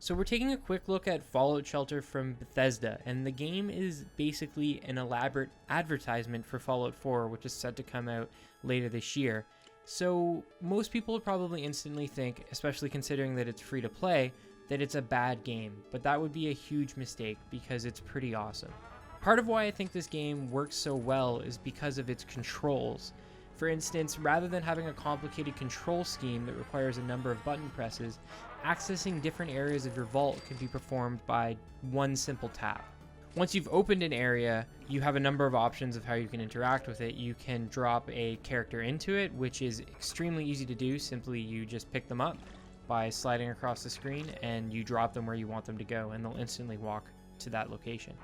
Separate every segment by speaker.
Speaker 1: So we're taking a quick look at Fallout Shelter from Bethesda, and the game is basically an elaborate advertisement for Fallout 4, which is set to come out later this year. So most people would probably instantly think, especially considering that it's free to play, that it's a bad game, but that would be a huge mistake because it's pretty awesome. Part of why I think this game works so well is because of its controls. For instance, rather than having a complicated control scheme that requires a number of button presses, accessing different areas of your vault can be performed by one simple tap. Once you've opened an area, you have a number of options of how you can interact with it. You can drop a character into it, which is extremely easy to do. Simply you just pick them up by sliding across the screen and you drop them where you want them to go, and they'll instantly walk to that location.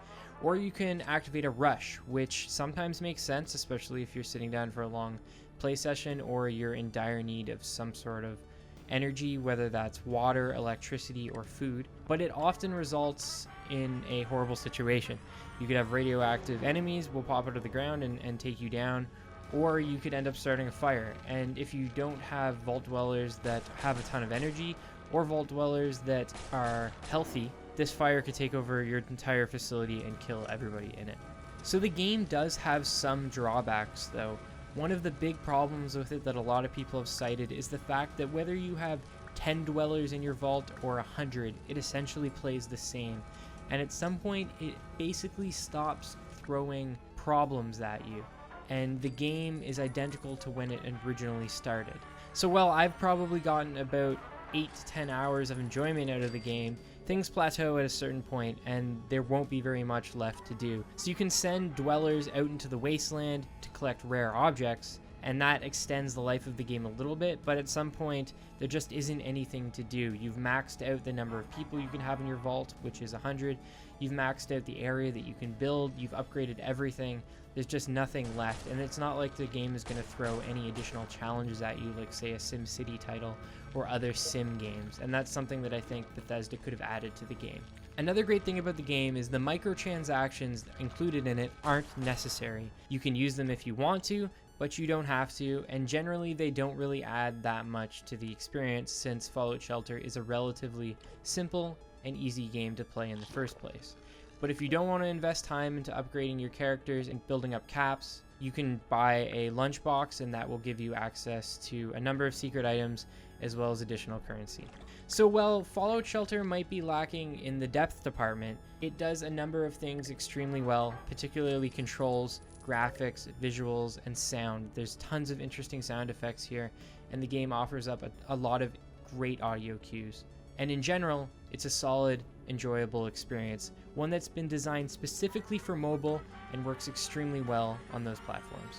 Speaker 1: Or you can activate a rush, which sometimes makes sense, especially if you're sitting down for a long play session or you're in dire need of some sort of energy, whether that's water, electricity, or food. But it often results in a horrible situation. You could have radioactive enemies will pop out of the ground and take you down, or you could end up starting a fire. And if you don't have vault dwellers that have a ton of energy, or vault dwellers that are healthy, this fire could take over your entire facility and kill everybody in it. So the game does have some drawbacks though. One of the big problems with it that a lot of people have cited is the fact that whether you have 10 dwellers in your vault or 100, it essentially plays the same. And at some point, it basically stops throwing problems at you. And the game is identical to when it originally started. So while I've probably gotten about 8 to 10 hours of enjoyment out of the game, things plateau at a certain point and there won't be very much left to do. So you can send dwellers out into the wasteland to collect rare objects, and that extends the life of the game a little bit, but at some point there just isn't anything to do. You've maxed out the number of people you can have in your vault, which is 100. You've maxed out the area that you can build. You've upgraded everything. There's just nothing left, and it's not like the game is going to throw any additional challenges at you like, say, a SimCity title or other sim games, and that's something that I think Bethesda could have added to the game. Another great thing about the game is the microtransactions included in it aren't necessary. You can use them if you want to, but you don't have to, and generally they don't really add that much to the experience since Fallout Shelter is a relatively simple and easy game to play in the first place. But if you don't want to invest time into upgrading your characters and building up caps, you can buy a lunchbox, and that will give you access to a number of secret items as well as additional currency. So while Fallout Shelter might be lacking in the depth department, it does a number of things extremely well, particularly controls, graphics, visuals, and sound. There's tons of interesting sound effects here, and the game offers up a lot of great audio cues. And in general, it's a solid, enjoyable experience, one that's been designed specifically for mobile and works extremely well on those platforms.